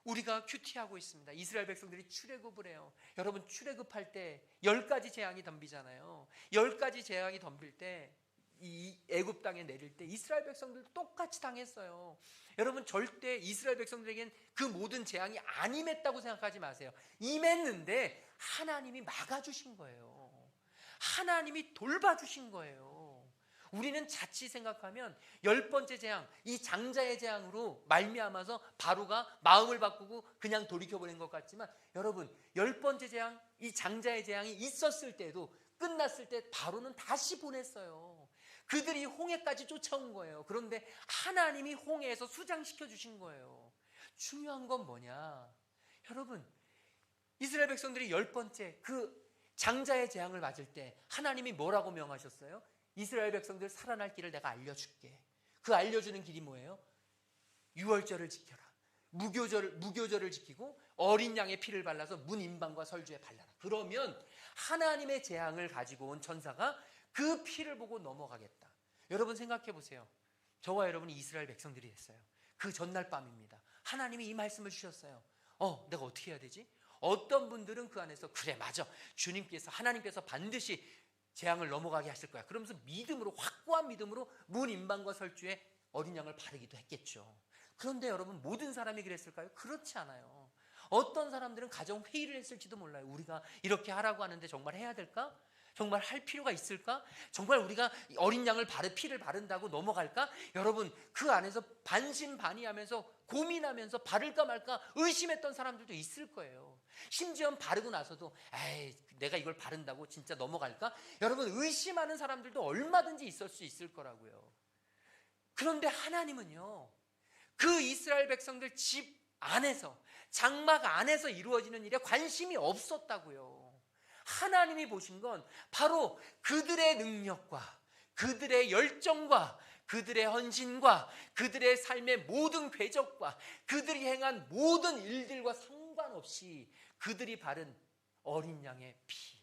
우리가 큐티하고 있습니다. 이스라엘 백성들이 출애굽을 해요. 여러분 출애굽할 때 10가지 재앙이 덤비잖아요. 10가지 재앙이 덤빌 때 이 애굽 땅에 내릴 때 이스라엘 백성들도 똑같이 당했어요. 여러분 절대 이스라엘 백성들에겐 그 모든 재앙이 안 임했다고 생각하지 마세요. 임했는데 하나님이 막아주신 거예요. 하나님이 돌봐주신 거예요. 우리는 자칫 생각하면 10번째 재앙, 이 장자의 재앙으로 말미암아서 바로가 마음을 바꾸고 그냥 돌이켜버린 것 같지만 여러분 10번째 재앙, 이 장자의 재앙이 있었을 때도 끝났을 때 바로는 다시 보냈어요. 그들이 홍해까지 쫓아온 거예요. 그런데 하나님이 홍해에서 수장시켜 주신 거예요. 중요한 건 뭐냐? 여러분 이스라엘 백성들이 10번째 그 장자의 재앙을 맞을 때 하나님이 뭐라고 명하셨어요? 이스라엘 백성들 살아날 길을 내가 알려줄게. 그 알려주는 길이 뭐예요? 유월절을 지켜라. 무교절을 지키고 어린 양의 피를 발라서 문 임방과 설주에 발라라. 그러면 하나님의 재앙을 가지고 온 천사가 그 피를 보고 넘어가겠다. 여러분 생각해 보세요. 저와 여러분이 이스라엘 백성들이 됐어요. 그 전날 밤입니다. 하나님이 이 말씀을 주셨어요. 내가 어떻게 해야 되지? 어떤 분들은 그 안에서 그래 맞아. 하나님께서 반드시 재앙을 넘어가게 하실 거야. 그러면서 믿음으로 확고한 믿음으로 문 임방과 설주에 어린 양을 바르기도 했겠죠. 그런데 여러분 모든 사람이 그랬을까요? 그렇지 않아요. 어떤 사람들은 가정 회의를 했을지도 몰라요. 우리가 이렇게 하라고 하는데 정말 해야 될까? 정말 할 필요가 있을까? 정말 우리가 어린 양을 피를 바른다고 넘어갈까? 여러분 그 안에서 반신반의하면서 고민하면서 바를까 말까 의심했던 사람들도 있을 거예요. 심지어 바르고 나서도 내가 이걸 바른다고 진짜 넘어갈까? 여러분 의심하는 사람들도 얼마든지 있을 수 있을 거라고요. 그런데 하나님은요 그 이스라엘 백성들 집 안에서 장막 안에서 이루어지는 일에 관심이 없었다고요. 하나님이 보신 건 바로 그들의 능력과 그들의 열정과 그들의 헌신과 그들의 삶의 모든 궤적과 그들이 행한 모든 일들과 상관없이 그들이 바른 어린 양의 피.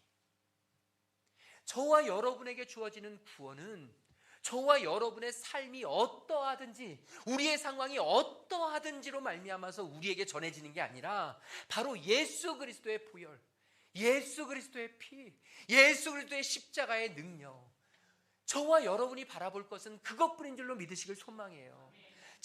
저와 여러분에게 주어지는 구원은 저와 여러분의 삶이 어떠하든지 우리의 상황이 어떠하든지로 말미암아서 우리에게 전해지는 게 아니라 바로 예수 그리스도의 보혈, 예수 그리스도의 피, 예수 그리스도의 십자가의 능력, 저와 여러분이 바라볼 것은 그것뿐인 줄로 믿으시길 소망해요.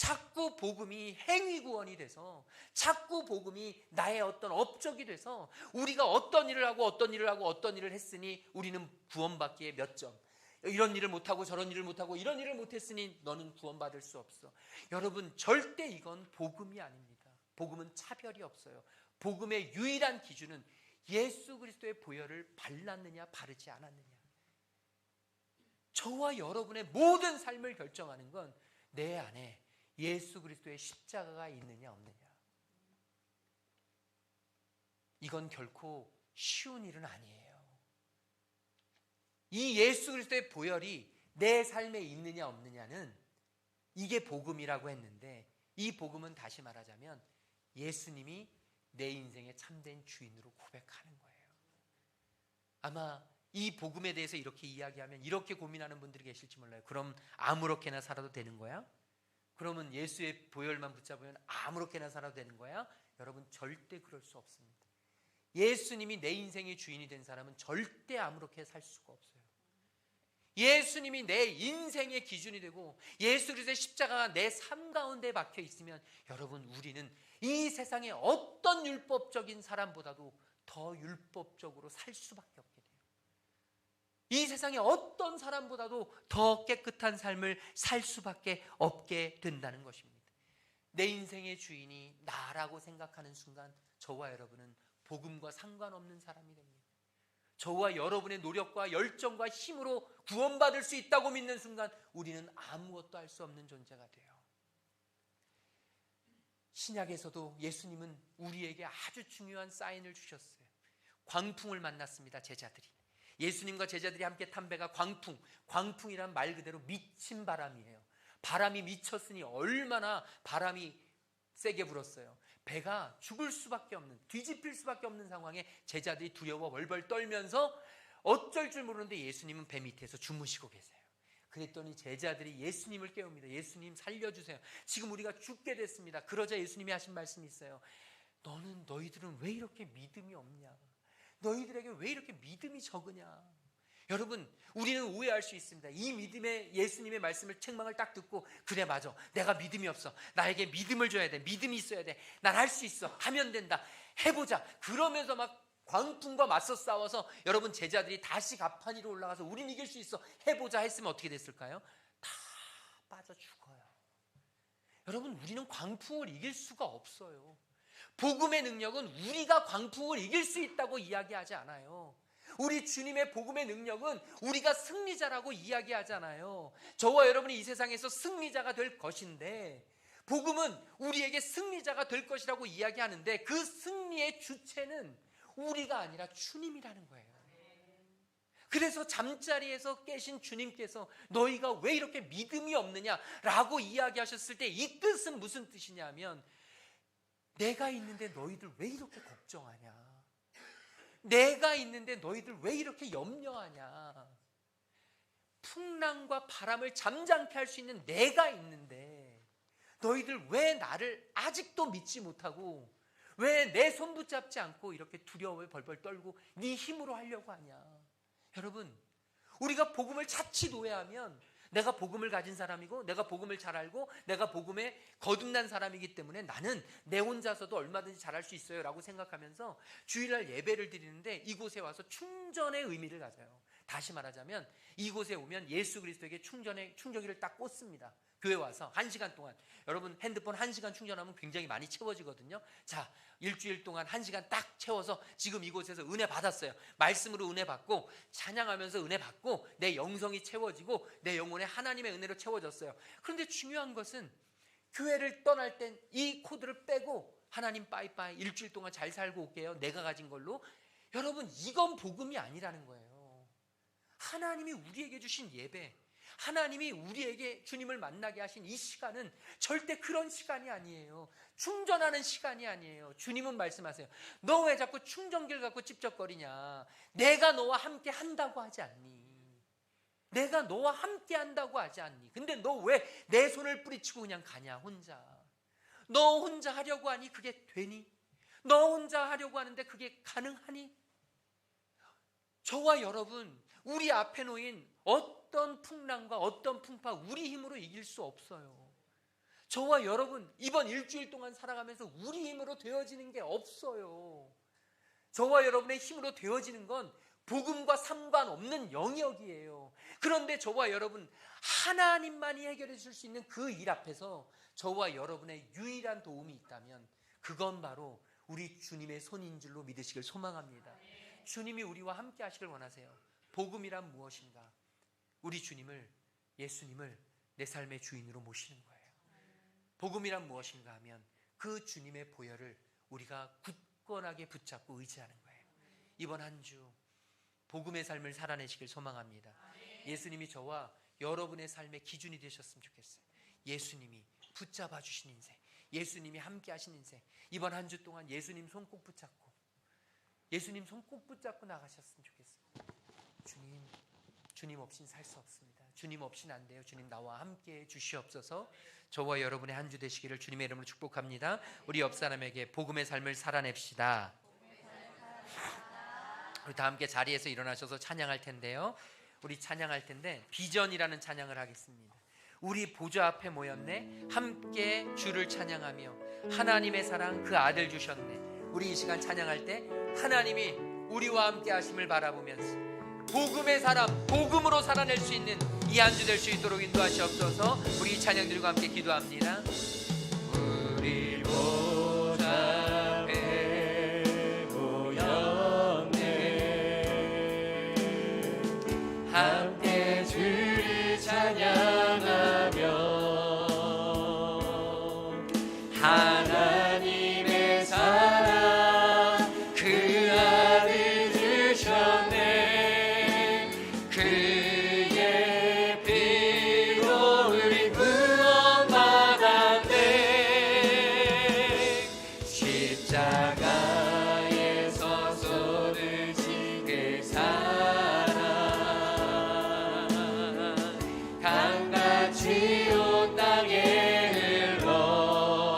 자꾸 복음이 행위 구원이 돼서, 자꾸 복음이 나의 어떤 업적이 돼서 우리가 어떤 일을 하고 어떤 일을 하고 어떤 일을 했으니 우리는 구원받기에 몇 점, 이런 일을 못하고 저런 일을 못하고 이런 일을 못했으니 너는 구원받을 수 없어. 여러분, 절대 이건 복음이 아닙니다. 복음은 차별이 없어요. 복음의 유일한 기준은 예수 그리스도의 보혈을 발랐느냐 바르지 않았느냐. 저와 여러분의 모든 삶을 결정하는 건 내 안에 예수 그리스도의 십자가가 있느냐 없느냐. 이건 결코 쉬운 일은 아니에요. 이 예수 그리스도의 보혈이 내 삶에 있느냐 없느냐는 이게 복음이라고 했는데, 이 복음은 다시 말하자면 예수님이 내 인생의 참된 주인으로 고백하는 거예요. 아마 이 복음에 대해서 이렇게 이야기하면 이렇게 고민하는 분들이 계실지 몰라요. 그럼 아무렇게나 살아도 되는 거야? 그러면 예수의 보혈만 붙잡으면 아무렇게나 살아도 되는 거야? 여러분, 절대 그럴 수 없습니다. 예수님이 내 인생의 주인이 된 사람은 절대 아무렇게 살 수가 없어요. 예수님이 내 인생의 기준이 되고 예수 그리스도의 십자가가 내 삶 가운데 박혀 있으면, 여러분, 우리는 이 세상의 어떤 율법적인 사람보다도 더 율법적으로 살 수밖에 없게 돼요. 이 세상의 어떤 사람보다도 더 깨끗한 삶을 살 수밖에 없게 된다는 것입니다. 내 인생의 주인이 나라고 생각하는 순간 저와 여러분은 복음과 상관없는 사람이 됩니다. 저와 여러분의 노력과 열정과 힘으로 구원받을 수 있다고 믿는 순간 우리는 아무것도 할 수 없는 존재가 돼요. 신약에서도 예수님은 우리에게 아주 중요한 사인을 주셨어요. 광풍을 만났습니다. 제자들이. 예수님과 제자들이 함께 탄 배가 광풍이란 말 그대로 미친 바람이에요. 바람이 미쳤으니 얼마나 바람이 세게 불었어요. 배가 죽을 수밖에 없는, 뒤집힐 수밖에 없는 상황에 제자들이 두려워 벌벌 떨면서 어쩔 줄 모르는데 예수님은 배 밑에서 주무시고 계세요. 그랬더니 제자들이 예수님을 깨웁니다. 예수님, 살려주세요. 지금 우리가 죽게 됐습니다. 그러자 예수님이 하신 말씀이 있어요. 너희들은 왜 이렇게 믿음이 없냐? 너희들에게 왜 이렇게 믿음이 적으냐? 여러분, 우리는 오해할 수 있습니다. 이 믿음의 예수님의 말씀을, 책망을 딱 듣고, 그래, 맞아, 내가 믿음이 없어, 나에게 믿음을 줘야 돼, 믿음이 있어야 돼, 난 할 수 있어, 하면 된다, 해보자, 그러면서 막 광풍과 맞서 싸워서 여러분, 제자들이 다시 가판 위로 올라가서 우린 이길 수 있어, 해보자 했으면 어떻게 됐을까요? 다 빠져 죽어요. 여러분, 우리는 광풍을 이길 수가 없어요. 복음의 능력은 우리가 광풍을 이길 수 있다고 이야기하지 않아요. 우리 주님의 복음의 능력은 우리가 승리자라고 이야기하잖아요. 저와 여러분이 이 세상에서 승리자가 될 것인데, 복음은 우리에게 승리자가 될 것이라고 이야기하는데, 그 승리의 주체는 우리가 아니라 주님이라는 거예요. 그래서 잠자리에서 깨신 주님께서 너희가 왜 이렇게 믿음이 없느냐라고 이야기하셨을 때, 이 뜻은 무슨 뜻이냐면, 내가 있는데 너희들 왜 이렇게 걱정하냐? 내가 있는데 너희들 왜 이렇게 염려하냐? 풍랑과 바람을 잠잠케 할 수 있는 내가 있는데 너희들 왜 나를 아직도 믿지 못하고, 왜 내 손 붙잡지 않고 이렇게 두려워에 벌벌 떨고 네 힘으로 하려고 하냐? 여러분, 우리가 복음을 자칫 오해하면, 내가 복음을 가진 사람이고 내가 복음을 잘 알고 내가 복음에 거듭난 사람이기 때문에 나는 내 혼자서도 얼마든지 잘할 수 있어요 라고 생각하면서 주일날 예배를 드리는데 이곳에 와서 충전의 의미를 가져요. 다시 말하자면 이곳에 오면 예수 그리스도에게 충전기를 딱 꽂습니다. 교회 와서 1시간 동안, 여러분 핸드폰 1시간 충전하면 굉장히 많이 채워지거든요. 자, 일주일 동안 1시간 딱 채워서 지금 이곳에서 은혜 받았어요. 말씀으로 은혜 받고 찬양하면서 은혜 받고 내 영성이 채워지고 내 영혼에 하나님의 은혜로 채워졌어요. 그런데 중요한 것은 교회를 떠날 땐 이 코드를 빼고 하나님 빠이빠이, 일주일 동안 잘 살고 올게요, 내가 가진 걸로. 여러분, 이건 복음이 아니라는 거예요. 하나님이 우리에게 주신 예배, 하나님이 우리에게 주님을 만나게 하신 이 시간은 절대 그런 시간이 아니에요. 충전하는 시간이 아니에요. 주님은 말씀하세요. 너 왜 자꾸 충전기를 갖고 찝쩍거리냐? 내가 너와 함께 한다고 하지 않니? 내가 너와 함께 한다고 하지 않니? 근데 너 왜 내 손을 뿌리치고 그냥 가냐, 혼자? 너 혼자 하려고 하니 그게 되니? 너 혼자 하려고 하는데 그게 가능하니? 저와 여러분, 우리 앞에 놓인 어떤 풍랑과 어떤 풍파, 우리 힘으로 이길 수 없어요. 저와 여러분 이번 일주일 동안 살아가면서 우리 힘으로 되어지는 게 없어요. 저와 여러분의 힘으로 되어지는 건 복음과 상관없는 영역이에요. 그런데 저와 여러분, 하나님만이 해결해 줄 수 있는 그 일 앞에서 저와 여러분의 유일한 도움이 있다면 그건 바로 우리 주님의 손인 줄로 믿으시길 소망합니다. 주님이 우리와 함께 하시길 원하세요. 복음이란 무엇인가? 우리 주님을, 예수님을 내 삶의 주인으로 모시는 거예요. 복음이란 무엇인가 하면 그 주님의 보혈을 우리가 굳건하게 붙잡고 의지하는 거예요. 이번 한 주 복음의 삶을 살아내시길 소망합니다. 예수님이 저와 여러분의 삶의 기준이 되셨으면 좋겠어요. 예수님이 붙잡아 주신 인생, 예수님이 함께 하신 인생, 이번 한 주 동안 예수님 손 꼭 붙잡고, 예수님 손 꼭 붙잡고 나가셨으면 좋겠어요. 주님 없인 살 수 없습니다. 주님 없인 안 돼요. 주님 나와 함께 주시옵소서. 저와 여러분의 한 주 되시기를 주님의 이름으로 축복합니다. 우리 옆 사람에게 복음의 삶을 살아냅시다. 우리 다 함께 자리에서 일어나셔서 찬양할 텐데요. 우리 찬양할 텐데 비전이라는 찬양을 하겠습니다. 우리 보좌 앞에 모였네, 함께 주를 찬양하며 하나님의 사랑 그 아들 주셨네. 우리 이 시간 찬양할 때 하나님이 우리와 함께 하심을 바라보면서 복음의 사람, 복음으로 살아낼 수 있는 이 한 주 될 수 있도록 인도하시옵소서. 우리 이 찬양들과 함께 기도합니다. 우리 보좌 앞에 모였네, 함께 주를 찬양하며 하나님의 사랑 그 아들 주셨네. 그의 피로 우리 구원받았네. 십자가에서 쏟으신 그 사랑 강같이 온 땅에 흘러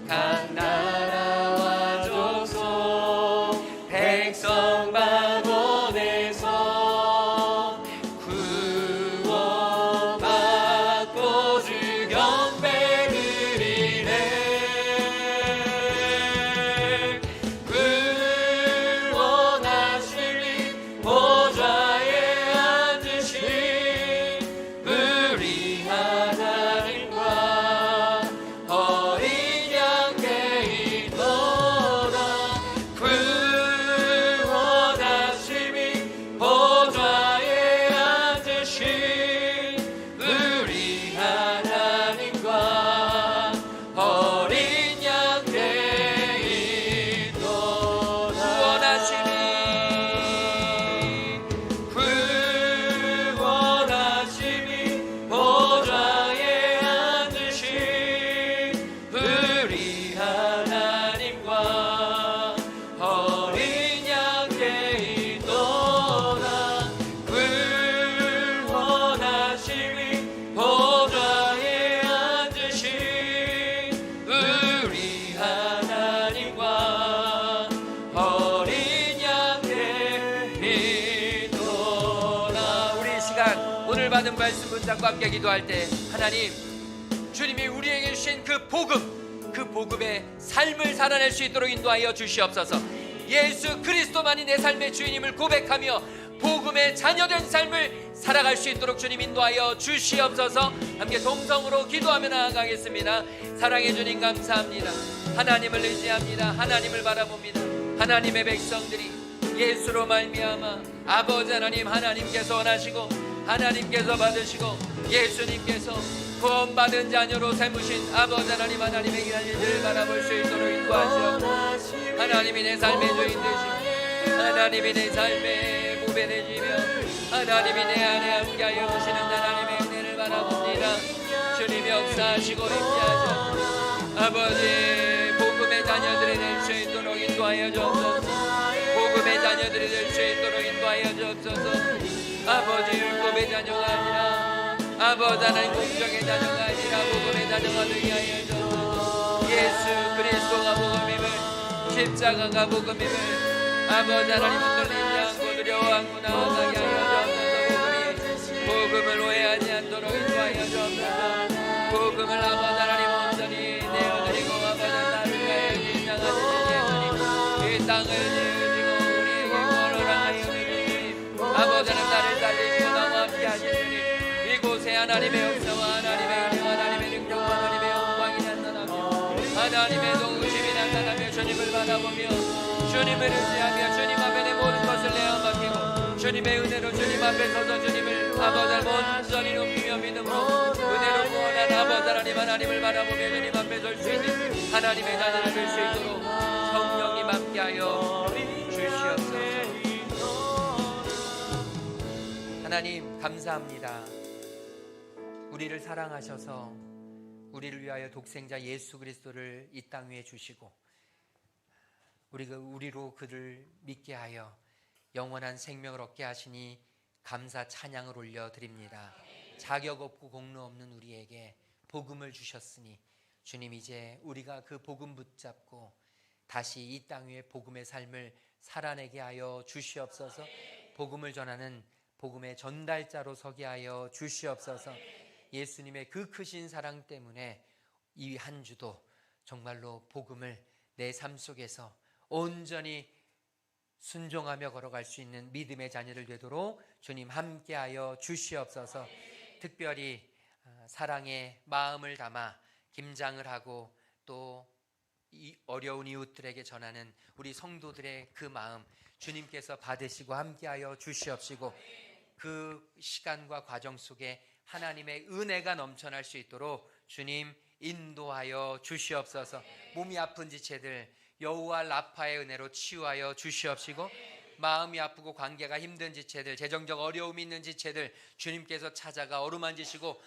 각 나라와 족속 백성만 보내서 구원받고 주 경배 드리네. 구원하시니 보좌에 앉으신 우리 하나님과 어린 양께 있도다. 구원하시니 보좌에 앉으신 우리 하나님과 어린 양께 있도다. 구원하시니 보좌에 앉으신 우리 하나님과 어린 양께 있도다. 구원하시니 보좌에 앉으신 우리 하나님과 어린 양께 있도다. 우리 이 시간 오늘 받은 말씀 문장과 함께 기도할 때 하나님, 주님이 우리에게 주신 그 복음의 삶을 살아낼 수 있도록 인도하여 주시옵소서. 예수 그리스도만이 내 삶의 주인임을 고백하며 복음의 자녀된 삶을 살아갈 수 있도록 주님 인도하여 주시옵소서. 함께 동성으로 기도하며 나아가겠습니다. 사랑해 주님 감사합니다. 하나님을 의지합니다. 하나님을 바라봅니다. 하나님의 백성들이 예수로 말미암아 아버지 하나님, 하나님께서 원하시고 하나님께서 받으시고 예수님께서 구원받은 자녀로 삼으신 아버지 하나님, 하나님의 일을 바라볼 수 있도록 인도하시옵소서. 하나님이 내 삶의 주인 되시고 하나님이 내 삶의 후배 되시며 하나님이 내 안에 함께하여 주시는 하나님의 은혜를 바라봅니다. 주님이 역사하시고 임재하셔서 아버지 복음의 자녀들이 될 수 있도록 인도하여 주옵소서. 복음의 자녀들이 될 수 있도록 인도하여 주옵소서. 아버지 율법의 자녀가 아니라 아버지 하나님 공정의 자녀가 아니라 복음의 자녀가 되게 하여 주옵소서. 예수 그리스도가 복음임을, 십자가가 복음임을 아버지 하나님은 떨리지 않고 두려워 않고 나아가게 하여 주옵소서. 복음을 오해하지 않도록 인도하여 주옵소서. 아버지 하나님 나를 살리시고 나와 함께 하신 주님, 이곳에 하나님의 역사와 하나님의 은혜와 하나님의 능력과 하나님의 영광이 나타나며 하나님의 동심이 나타나며 주님을 바라보며 주님을 의지하며 주님 앞에 내 모든 것을 내어 맡기고 주님의 은혜로 주님 앞에 서서 주님을 아버지 온전히 높이며 믿음으로 은혜로 구원한 아버지 하나님, 하나님을 바라보며 주님 앞에 설 수 있는 하나님의 자녀를 될 수 있도록 성령님 함께하여 주시옵소서. 하나님 감사합니다. 우리를 사랑하셔서 우리를 위하여 독생자 예수 그리스도를 이 땅 위에 주시고 우리로 그를 믿게 하여 영원한 생명을 얻게 하시니 감사 찬양을 올려드립니다. 자격 없고 공로 없는 우리에게 복음을 주셨으니 주님, 이제 우리가 그 복음 붙잡고 다시 이 땅 위에 복음의 삶을 살아내게 하여 주시옵소서. 복음을 전하는 복음의 전달자로 서게 하여 주시옵소서. 예수님의 그 크신 사랑 때문에 이 한 주도 정말로 복음을 내 삶 속에서 온전히 순종하며 걸어갈 수 있는 믿음의 자녀를 되도록 주님 함께하여 주시옵소서. 특별히 사랑의 마음을 담아 김장을 하고 또 이 어려운 이웃들에게 전하는 우리 성도들의 그 마음 주님께서 받으시고 함께하여 주시옵시고 그 시간과 과정 속에 하나님의 은혜가 넘쳐날 수 있도록 주님 인도하여 주시옵소서. 몸이 아픈 지체들 여호와 라파의 은혜로 치유하여 주시옵시고 마음이 아프고 관계가 힘든 지체들, 재정적 어려움이 있는 지체들 주님께서 찾아가 어루만지시고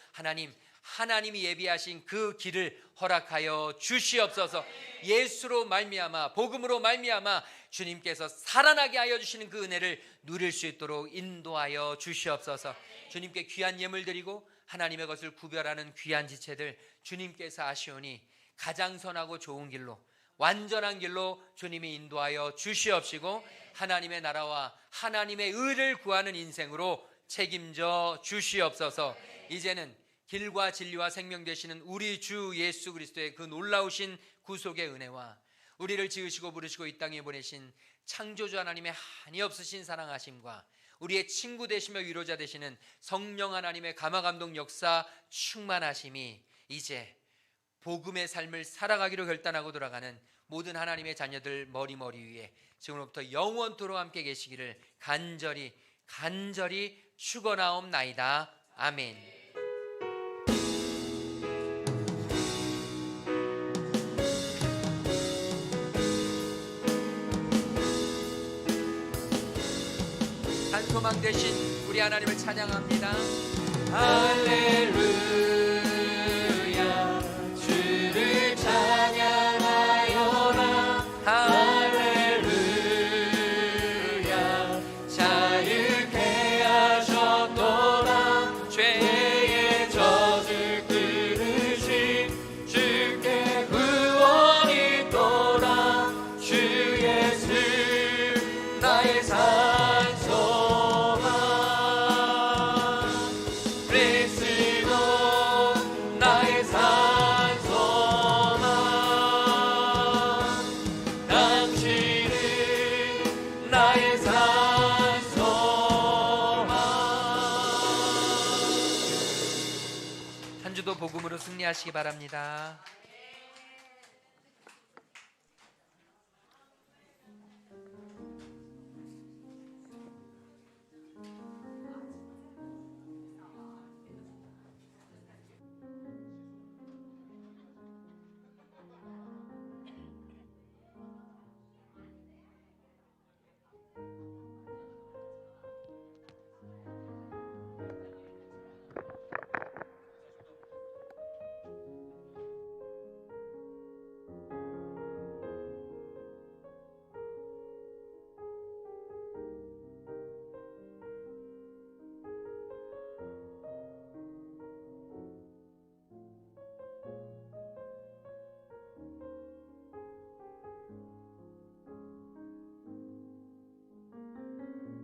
하나님이 예비하신 그 길을 허락하여 주시옵소서. 예수로 말미암아 복음으로 말미암아 주님께서 살아나게 하여 주시는 그 은혜를 누릴 수 있도록 인도하여 주시옵소서. 주님께 귀한 예물 드리고 하나님의 것을 구별하는 귀한 지체들 주님께서 아시오니 가장 선하고 좋은 길로 완전한 길로 주님이 인도하여 주시옵시고 하나님의 나라와 하나님의 의를 구하는 인생으로 책임져 주시옵소서. 이제는 길과 진리와 생명 되시는 우리 주 예수 그리스도의 그 놀라우신 구속의 은혜와 우리를 지으시고 부르시고 이 땅에 보내신 창조주 하나님의 한이 없으신 사랑하심과 우리의 친구 되시며 위로자 되시는 성령 하나님의 감화감동 역사 충만하심이 이제 복음의 삶을 살아가기로 결단하고 돌아가는 모든 하나님의 자녀들 머리 위에 지금부터 영원토록 함께 계시기를 간절히 축원하옵나이다. 아멘. 한 소망 되신 우리 하나님을 찬양합니다. 할렐루야 주를 찬양하여라. 할렐루야 자유케 하셨도다. 죄의 젖을 끊으신 주께 구원이 있도다. 주 예수 나의 복음으로 승리하시기 바랍니다.